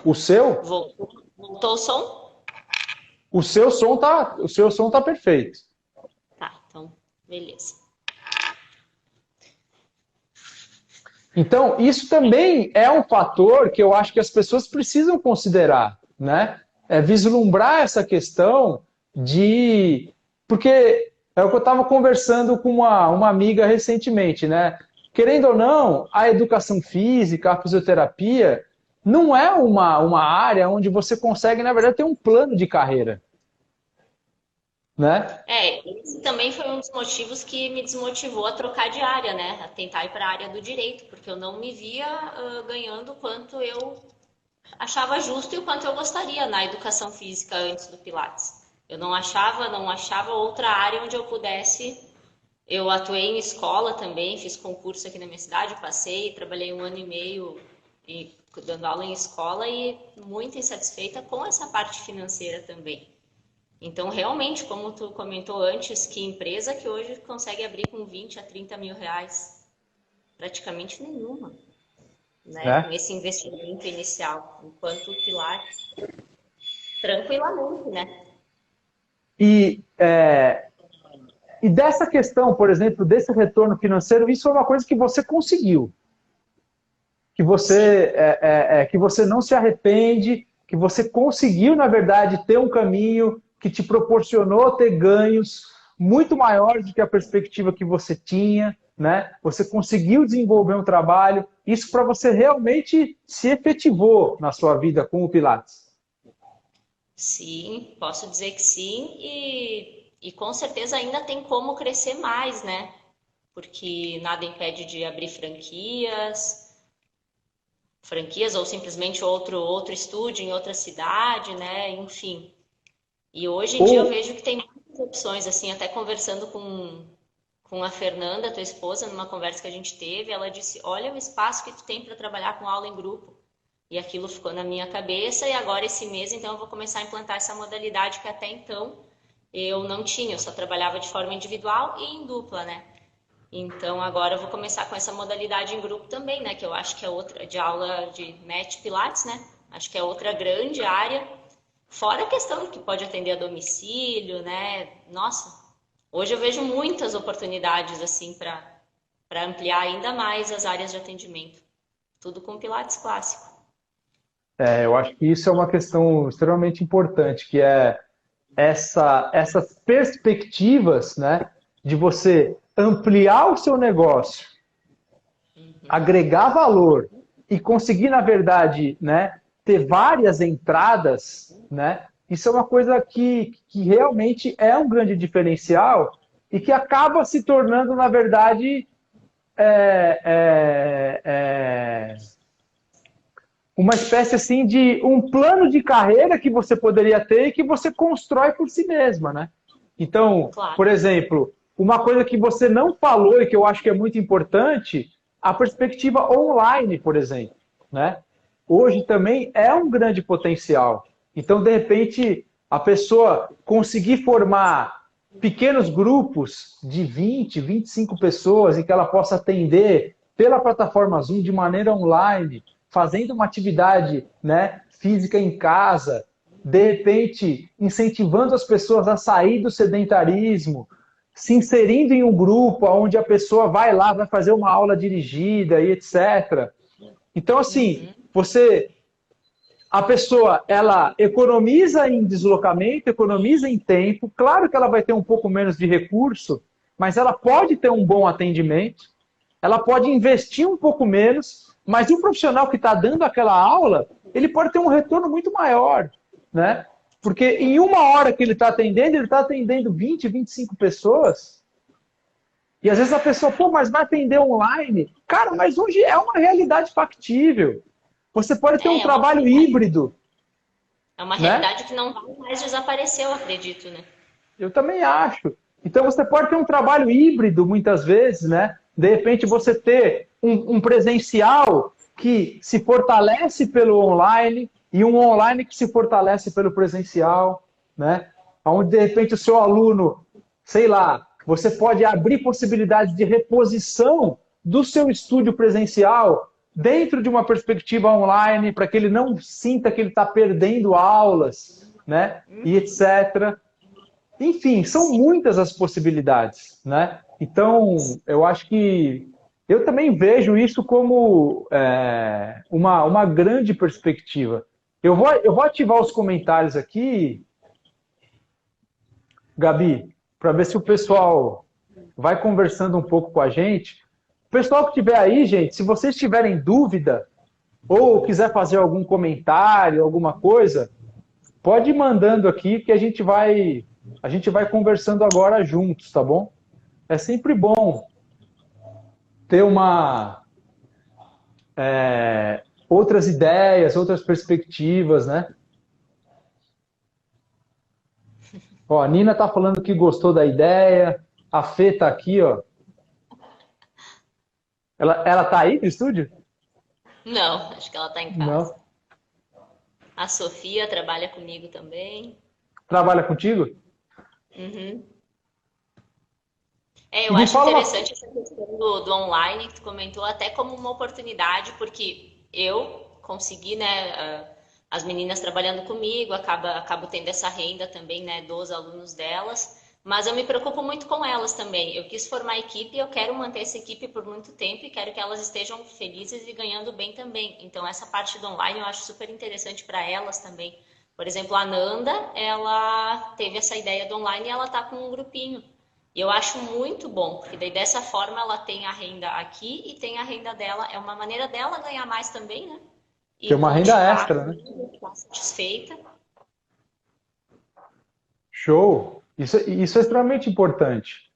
O seu? Voltou o som? O seu som tá perfeito. Tá, então, beleza. Então, isso também é um fator que eu acho que as pessoas precisam considerar, né? É vislumbrar essa questão de... Porque é o que eu estava conversando com uma amiga recentemente, né? Querendo ou não, a educação física, a fisioterapia, não é uma área onde você consegue, na verdade, ter um plano de carreira, né? Esse também foi um dos motivos que me desmotivou a trocar de área, né? A tentar ir para a área do direito, porque eu não me via ganhando o quanto eu achava justo e o quanto eu gostaria na educação física antes do Pilates. Eu não achava outra área onde eu pudesse. Eu atuei em escola também, fiz concurso aqui na minha cidade, passei, trabalhei 1 ano e meio dando aula em escola e muito insatisfeita com essa parte financeira também. Então, realmente, como tu comentou antes, que empresa que hoje consegue abrir com 20 a 30 mil reais? Praticamente nenhuma, né? Com Né? esse investimento inicial, enquanto o Pilates, tranquilamente, né? E, e dessa questão, por exemplo, desse retorno financeiro, isso é uma coisa que você conseguiu. Sim. Que você não se arrepende, que você conseguiu, na verdade, ter um caminho que te proporcionou ter ganhos muito maiores do que a perspectiva que você tinha, né? Você conseguiu desenvolver um trabalho, isso para você realmente se efetivou na sua vida com o Pilates. Sim, posso dizer que sim, e com certeza ainda tem como crescer mais, né? Porque nada impede de abrir franquias ou simplesmente outro estúdio em outra cidade, né? Enfim. E hoje em dia eu Ou, vejo que tem muitas opções, assim, até conversando com a Fernanda, tua esposa, numa conversa que a gente teve, ela disse: Olha o espaço que tu tem para trabalhar com aula em grupo. E aquilo ficou na minha cabeça, e agora esse mês, então, eu vou começar a implantar essa modalidade que até então eu não tinha, eu só trabalhava de forma individual e em dupla, né? Então agora eu vou começar com essa modalidade em grupo também, né? Que eu acho que é outra de aula de Mat Pilates, né? Acho que é outra grande área. Fora a questão que pode atender a domicílio, né? Nossa, hoje eu vejo muitas oportunidades assim para ampliar ainda mais as áreas de atendimento. Tudo com Pilates clássico. eu acho que isso é uma questão extremamente importante, que é essas perspectivas, né, de você ampliar o seu negócio, agregar valor e conseguir, na verdade, né, ter várias entradas, né, isso é uma coisa que realmente é um grande diferencial e que acaba se tornando, na verdade, uma espécie assim de um plano de carreira que você poderia ter e que você constrói por si mesma, né? Então, Claro. por exemplo, uma coisa que você não falou e que eu acho que é muito importante, a perspectiva online, por exemplo, né? Hoje também é um grande potencial. Então, de repente, a pessoa conseguir formar pequenos grupos de 20, 25 pessoas em que ela possa atender pela plataforma Zoom de maneira online, fazendo uma atividade, né, física em casa, de repente incentivando as pessoas a sair do sedentarismo, se inserindo em um grupo onde a pessoa vai lá, vai fazer uma aula dirigida e etc. Então, assim, a pessoa, ela economiza em deslocamento, economiza em tempo. Claro que ela vai ter um pouco menos de recurso, mas ela pode ter um bom atendimento, ela pode investir um pouco menos, mas o profissional que está dando aquela aula, ele pode ter um retorno muito maior, né? Porque em uma hora que ele está atendendo 20, 25 pessoas, e às vezes a pessoa, pô, mas vai atender online? Cara, mas hoje é uma realidade factível. Você pode ter um trabalho híbrido. É uma né? realidade que não vai mais desaparecer, eu acredito, né? Eu também acho. Então você pode ter um trabalho híbrido muitas vezes, né? De repente você ter um presencial que se fortalece pelo online e um online que se fortalece pelo presencial, né? Onde de repente o seu aluno, sei lá, você pode abrir possibilidades de reposição do seu estúdio presencial dentro de uma perspectiva online para que ele não sinta que ele está perdendo aulas, né? E etc. Enfim, são muitas as possibilidades, né? Então, eu acho que eu também vejo isso como uma grande perspectiva. Eu vou ativar os comentários aqui, Gabi, para ver se o pessoal vai conversando um pouco com a gente. O pessoal que estiver aí, gente, se vocês tiverem dúvida ou quiser fazer algum comentário, alguma coisa, pode ir mandando aqui que a gente vai conversando agora juntos, tá bom? É sempre bom ter outras ideias, outras perspectivas, né? Ó, a Nina tá falando que gostou da ideia, a Fê tá aqui, ó. Ela tá aí no estúdio? Não, acho que ela tá em casa. Não. A Sofia trabalha comigo também. Trabalha contigo? Uhum. Eu Me acho fala interessante essa questão do online que tu comentou até como uma oportunidade, porque eu consegui, né, as meninas trabalhando comigo, acabo tendo essa renda também, né, dos alunos delas, mas eu me preocupo muito com elas também. Eu quis formar equipe e eu quero manter essa equipe por muito tempo e quero que elas estejam felizes e ganhando bem também. Então, essa parte do online eu acho super interessante para elas também. Por exemplo, a Nanda, ela teve essa ideia do online e ela tá com um grupinho. E eu acho muito bom, porque daí dessa forma ela tem a renda aqui e tem a renda dela. É uma maneira dela ganhar mais também, né? ter E uma renda continuar extra, né? satisfeita. Show! Isso é extremamente importante.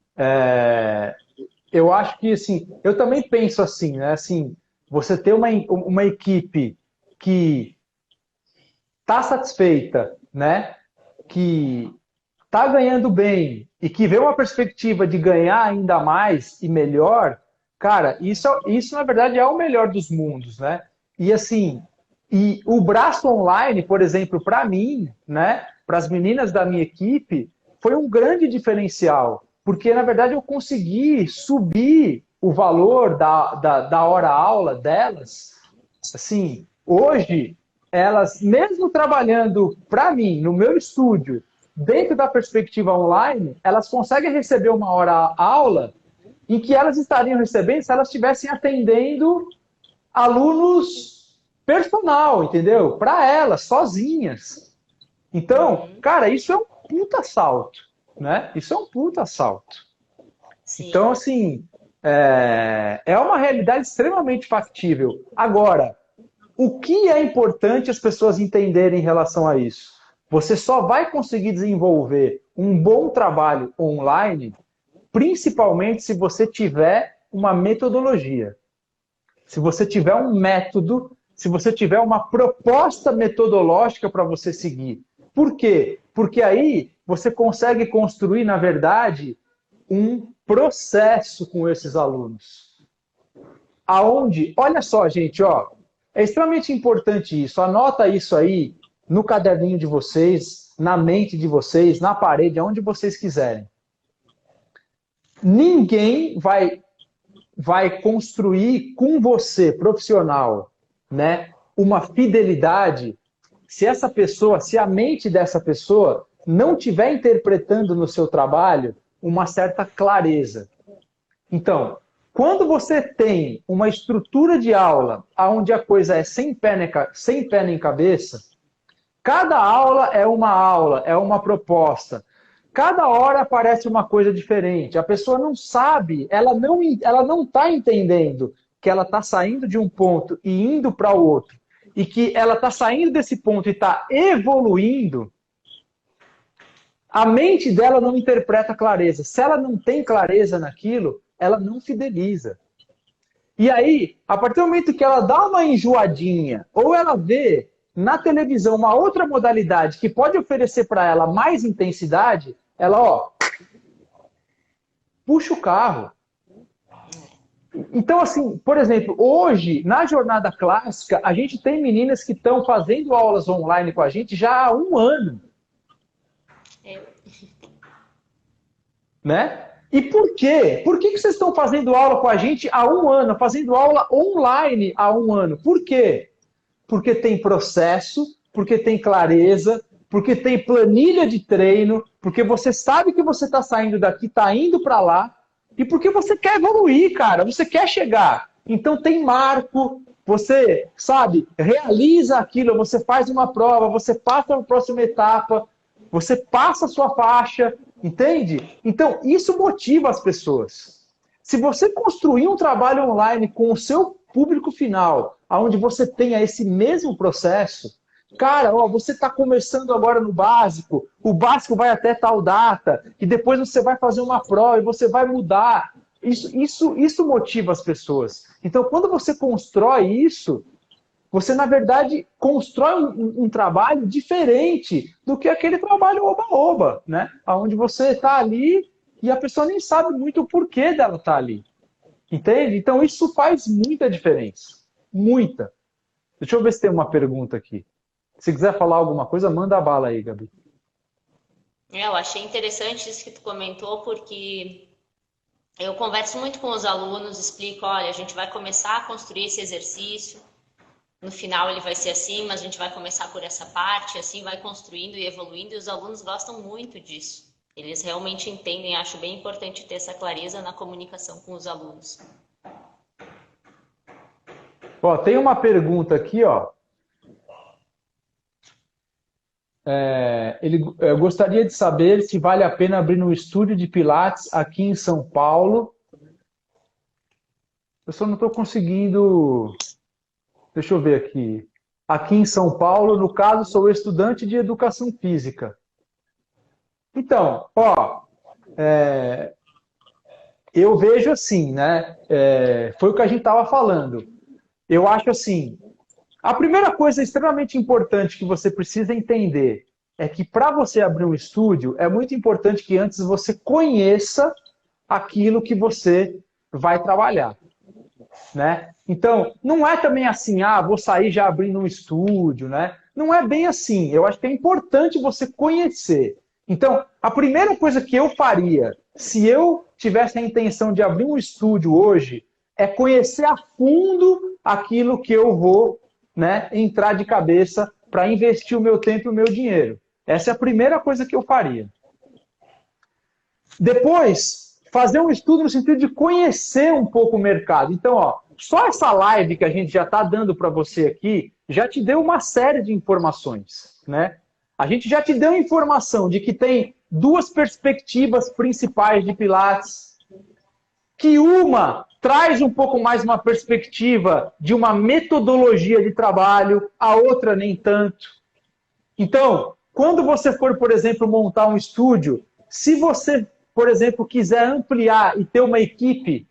Eu acho que, assim, eu também penso assim, né? Assim, você ter uma equipe que está satisfeita, né? Que está ganhando bem e que vê uma perspectiva de ganhar ainda mais e melhor, cara, isso na verdade é o melhor dos mundos, né? E assim, e o braço online, por exemplo, para mim, né? Para as meninas da minha equipe, foi um grande diferencial, porque na verdade eu consegui subir o valor da hora aula delas. Assim, hoje elas, mesmo trabalhando para mim, no meu estúdio, dentro da perspectiva online, elas conseguem receber uma hora aula em que elas estariam recebendo se elas estivessem atendendo alunos personal, entendeu? Para elas, sozinhas. Então, cara, isso puta salto, né? Isso é um puta salto. Sim. Então, assim, é uma realidade extremamente factível. Agora, o que é importante as pessoas entenderem em relação a isso? Você só vai conseguir desenvolver um bom trabalho online, principalmente se você tiver uma metodologia. Se você tiver um método, se você tiver uma proposta metodológica para você seguir. Por quê? Porque aí você consegue construir, na verdade, um processo com esses alunos. Aonde, olha só, gente, ó, é extremamente importante isso. Anota isso aí no caderninho de vocês, na mente de vocês, na parede, aonde vocês quiserem. Ninguém vai construir com você, profissional, né, uma fidelidade se essa pessoa, se a mente dessa pessoa não estiver interpretando no seu trabalho uma certa clareza. Então, quando você tem uma estrutura de aula onde a coisa é sem pé nem cabeça, cada aula, é uma proposta. Cada hora aparece uma coisa diferente. A pessoa não sabe, ela não está entendendo que ela está saindo de um ponto e indo para o outro. E que ela está saindo desse ponto e está evoluindo. A mente dela não interpreta clareza. Se ela não tem clareza naquilo, ela não fideliza. E aí, a partir do momento que ela dá uma enjoadinha, ou ela vê na televisão uma outra modalidade que pode oferecer para ela mais intensidade, ela, ó, puxa o carro. Então, assim, por exemplo, hoje, na jornada clássica, a gente tem meninas que estão fazendo aulas online com a gente já há 1 ano. Né? E por quê? Por que vocês estão fazendo aula com a gente há 1 ano, fazendo aula online há 1 ano? Por quê? Porque tem processo, porque tem clareza, porque tem planilha de treino, porque você sabe que você está saindo daqui, está indo para lá, e porque você quer evoluir, cara, você quer chegar. Então tem marco, você, sabe, realiza aquilo, você faz uma prova, você passa a próxima etapa, você passa a sua faixa, entende? Então isso motiva as pessoas. Se você construir um trabalho online com o seu público final, onde você tenha esse mesmo processo, cara, ó, você está começando agora no básico, o básico vai até tal data, e depois você vai fazer uma prova e você vai mudar. Isso motiva as pessoas. Então, quando você constrói isso, você, na verdade, constrói um trabalho diferente do que aquele trabalho oba-oba, né? Onde você está ali e a pessoa nem sabe muito o porquê dela estar ali. Entende? Então, isso faz muita diferença. Muita. Deixa eu ver se tem uma pergunta aqui. Se quiser falar alguma coisa, manda a bala aí, Gabi. Eu achei interessante isso que tu comentou, porque eu converso muito com os alunos, explico, olha, a gente vai começar a construir esse exercício, no final ele vai ser assim, mas a gente vai começar por essa parte, assim vai construindo e evoluindo, e os alunos gostam muito disso. Eles realmente entendem, acho bem importante ter essa clareza na comunicação com os alunos. Ó, tem uma pergunta aqui, ó. Eu gostaria de saber se vale a pena abrir um estúdio de Pilates aqui em São Paulo. Eu só não estou conseguindo... Deixa eu ver aqui. Aqui em São Paulo, no caso, sou estudante de educação física. Então, ó, eu vejo assim, né? Foi o que a gente estava falando. Eu acho assim, a primeira coisa extremamente importante que você precisa entender é que para você abrir um estúdio, é muito importante que antes você conheça aquilo que você vai trabalhar. Né? Então, não é também assim, vou sair já abrindo um estúdio, né? Não é bem assim. Eu acho que é importante você conhecer. Então, a primeira coisa que eu faria, se eu tivesse a intenção de abrir um estúdio hoje, é conhecer a fundo aquilo que eu vou, né, entrar de cabeça para investir o meu tempo e o meu dinheiro. Essa é a primeira coisa que eu faria. Depois, fazer um estudo no sentido de conhecer um pouco o mercado. Então, ó, só essa live que a gente já está dando para você aqui, já te deu uma série de informações, né? A gente já te deu informação de que tem duas perspectivas principais de Pilates, que uma traz um pouco mais uma perspectiva de uma metodologia de trabalho, a outra nem tanto. Então, quando você for, por exemplo, montar um estúdio, se você, por exemplo, quiser ampliar e ter uma equipe,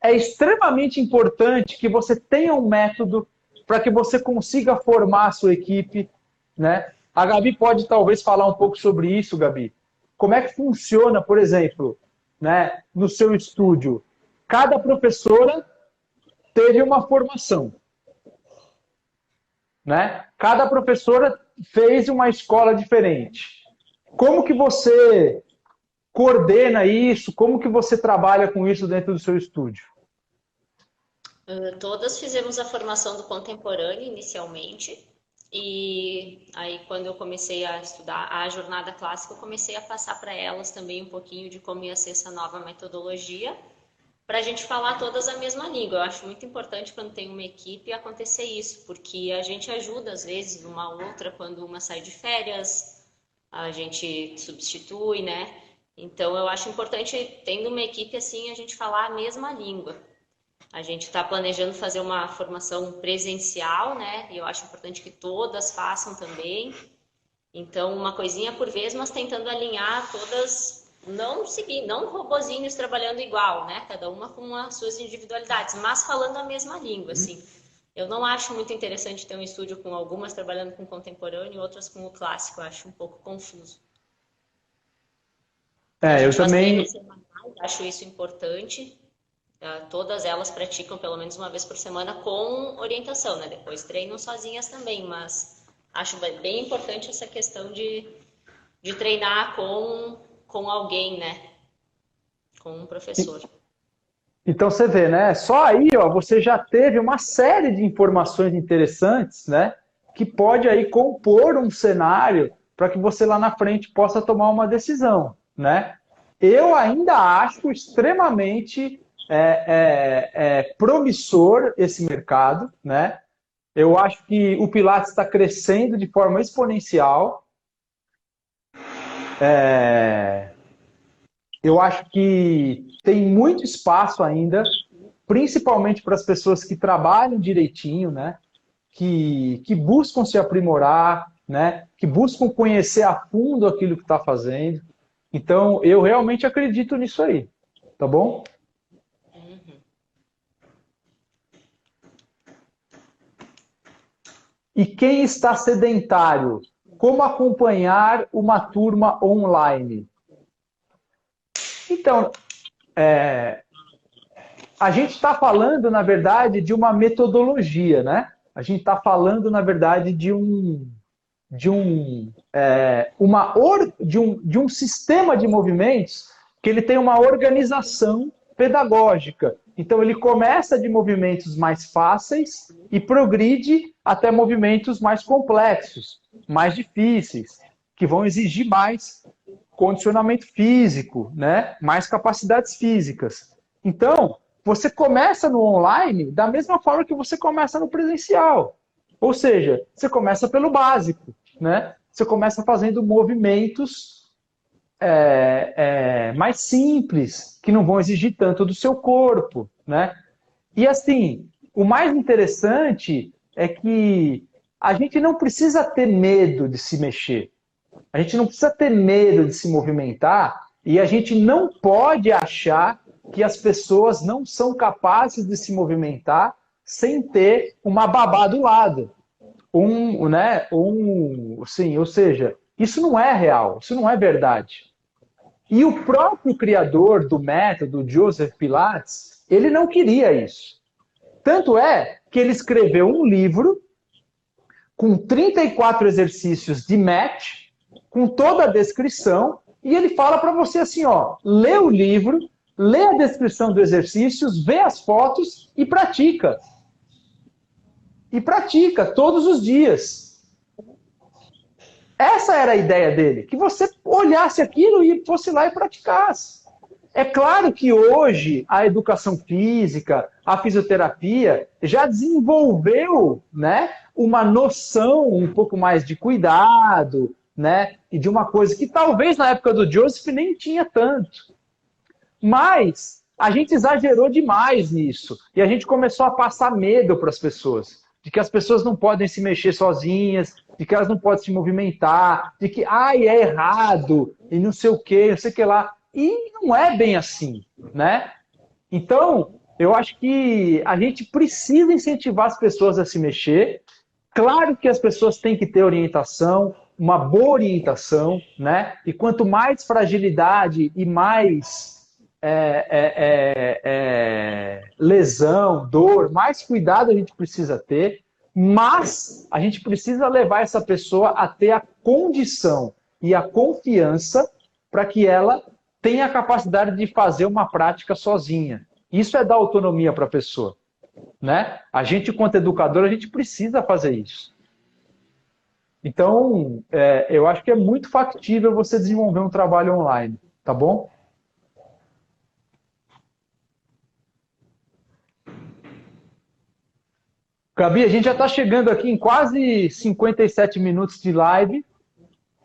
é extremamente importante que você tenha um método para que você consiga formar a sua equipe, né? A Gabi pode talvez falar um pouco sobre isso, Gabi. Como é que funciona, por exemplo, né, no seu estúdio? Cada professora teve uma formação, né? Cada professora fez uma escola diferente. Como que você coordena isso? Como que você trabalha com isso dentro do seu estúdio? Todas fizemos a formação do contemporâneo inicialmente, e aí quando eu comecei a estudar a jornada clássica, eu comecei a passar para elas também um pouquinho de como ia ser essa nova metodologia, para a gente falar todas a mesma língua. Eu acho muito importante quando tem uma equipe acontecer isso, porque a gente ajuda às vezes uma outra quando uma sai de férias, a gente substitui, né? Então eu acho importante, tendo uma equipe assim, a gente falar a mesma língua. A gente está planejando fazer uma formação presencial, né? E eu acho importante que todas façam também. Então, uma coisinha por vez, mas tentando alinhar todas, não seguir, não robozinhos trabalhando igual, né? Cada uma com as suas individualidades, mas falando a mesma língua, assim. Eu não acho muito interessante ter um estúdio com algumas trabalhando com o contemporâneo e outras com o clássico. Eu acho um pouco confuso. Eu também. Acho isso importante. Todas elas praticam pelo menos uma vez por semana com orientação, né? Depois treinam sozinhas também, mas acho bem importante essa questão de treinar com alguém, né? Com um professor. Então você vê, né? Só aí, ó, você já teve uma série de informações interessantes, né? Que pode aí compor um cenário para que você lá na frente possa tomar uma decisão, né? Eu ainda acho extremamente promissor esse mercado, né? Eu acho que o Pilates está crescendo de forma exponencial. Eu acho que tem muito espaço ainda, principalmente para as pessoas que trabalham direitinho, né? Que buscam se aprimorar, né? Que buscam conhecer a fundo aquilo que está fazendo. Então, eu realmente acredito nisso aí, tá bom? E quem está sedentário? Como acompanhar uma turma online? Então, a gente está falando, na verdade, de uma metodologia, né? A gente está falando, na verdade, de um sistema de movimentos que ele tem uma organização pedagógica. Então, ele começa de movimentos mais fáceis e progride até movimentos mais complexos, mais difíceis, que vão exigir mais condicionamento físico, né? Mais capacidades físicas. Então, você começa no online da mesma forma que você começa no presencial. Ou seja, você começa pelo básico, né? Você começa fazendo movimentos mais simples, que não vão exigir tanto do seu corpo, né? E assim, o mais interessante é que a gente não precisa ter medo de se mexer. A gente não precisa ter medo de se movimentar e a gente não pode achar que as pessoas não são capazes de se movimentar sem ter uma babá do lado. Sim, ou seja, isso não é real, isso não é verdade. E o próprio criador do método, Joseph Pilates, ele não queria isso. Tanto é que ele escreveu um livro com 34 exercícios de match, com toda a descrição, e ele fala para você assim, ó, lê o livro, lê a descrição dos exercícios, vê as fotos e pratica. E pratica todos os dias. Essa era a ideia dele, que você olhasse aquilo e fosse lá e praticasse. É claro que hoje a educação física, a fisioterapia já desenvolveu, né, uma noção um pouco mais de cuidado, né, e de uma coisa que talvez na época do Joseph nem tinha tanto. Mas a gente exagerou demais nisso e a gente começou a passar medo para as pessoas, de que as pessoas não podem se mexer sozinhas, de que elas não podem se movimentar, de que é errado e não sei o que, não sei o que lá. E não é bem assim, né? Então, eu acho que a gente precisa incentivar as pessoas a se mexer. Claro que as pessoas têm que ter orientação, uma boa orientação, né? E quanto mais fragilidade e mais lesão, dor, mais cuidado a gente precisa ter, mas a gente precisa levar essa pessoa a ter a condição e a confiança para que ela tenha a capacidade de fazer uma prática sozinha. Isso é dar autonomia para a pessoa, né? A gente, quanto educador, a gente precisa fazer isso. Então, eu acho que é muito factível você desenvolver um trabalho online, tá bom? Gabi, a gente já está chegando aqui em quase 57 minutos de live.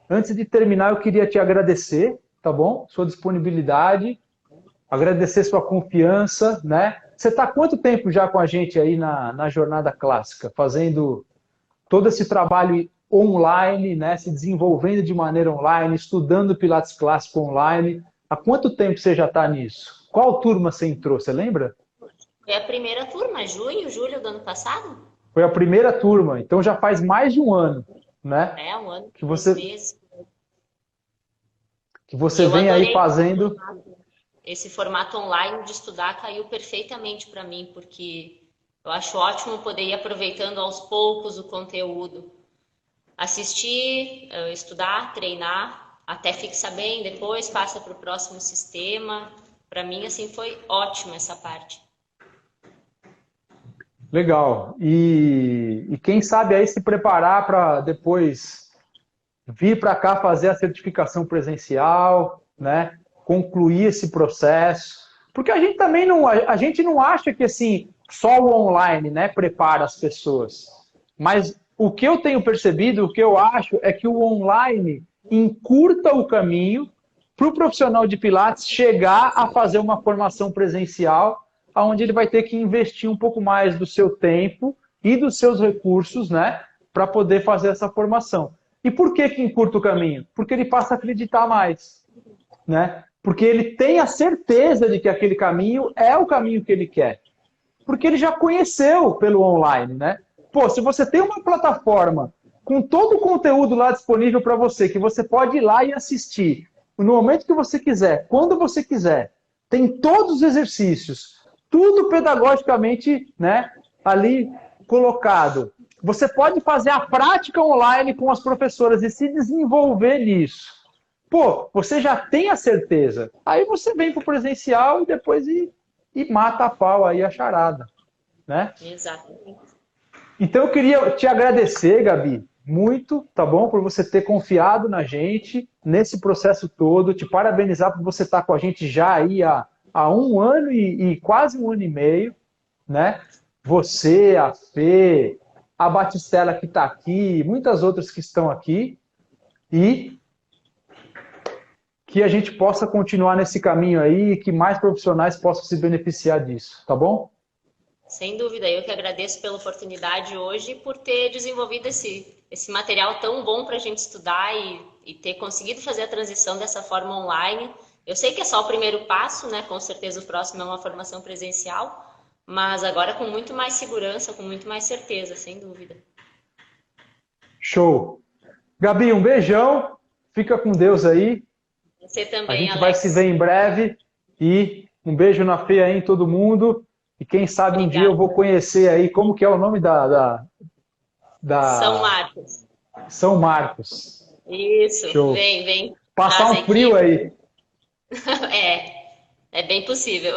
Antes de terminar, eu queria te agradecer, tá bom? Sua disponibilidade, agradecer sua confiança, né? Você está há quanto tempo já com a gente aí na Jornada Clássica, fazendo todo esse trabalho online, né? Se desenvolvendo de maneira online, estudando Pilates Clássico online. Há quanto tempo você já está nisso? Qual turma você entrou, você lembra? Foi a primeira turma, junho, julho do ano passado? Foi a primeira turma, então já faz mais de um ano, né? Um ano, que você meses. Que você vem aí fazendo. Esse formato online de estudar caiu perfeitamente para mim, porque eu acho ótimo poder ir aproveitando aos poucos o conteúdo. Assistir, estudar, treinar, até fixar bem, depois passa para o próximo sistema. Para mim, assim, foi ótimo essa parte. Legal. E quem sabe aí se preparar para depois vir para cá fazer a certificação presencial, né? Concluir esse processo. Porque a gente também a gente não acha que assim, só o online, né, prepara as pessoas. Mas o que eu tenho percebido, o que eu acho é que o online encurta o caminho para o profissional de Pilates chegar a fazer uma formação presencial, onde ele vai ter que investir um pouco mais do seu tempo e dos seus recursos, né, para poder fazer essa formação. E por que encurta o caminho? Porque ele passa a acreditar mais, né? Porque ele tem a certeza de que aquele caminho é o caminho que ele quer. Porque ele já conheceu pelo online, né? Pô, se você tem uma plataforma com todo o conteúdo lá disponível para você, que você pode ir lá e assistir no momento que você quiser, quando você quiser, tem todos os exercícios, tudo pedagogicamente, né, ali colocado. Você pode fazer a prática online com as professoras e se desenvolver nisso. Pô, você já tem a certeza. Aí você vem para o presencial e depois e mata a pau aí a charada, né? Exatamente. Então eu queria te agradecer, Gabi, muito, tá bom? Por você ter confiado na gente nesse processo todo, te parabenizar por você estar com a gente já aí há um ano e quase um ano e meio, né? Você, a Fê, a Batistela que está aqui, muitas outras que estão aqui, e que a gente possa continuar nesse caminho aí e que mais profissionais possam se beneficiar disso, tá bom? Sem dúvida, eu que agradeço pela oportunidade hoje e por ter desenvolvido esse material tão bom para a gente estudar e ter conseguido fazer a transição dessa forma online. Eu sei que é só o primeiro passo, né? Com certeza o próximo é uma formação presencial, mas agora com muito mais segurança, com muito mais certeza, sem dúvida. Show! Gabi, um beijão, fica com Deus aí. Você também, a gente Alex. vai se ver em breve e um beijo na Fê aí em todo mundo. E quem sabe um dia eu vou conhecer aí, como que é o nome da... São Marcos. São Marcos. Isso, Show. Vem. Passar um frio aí. É bem possível.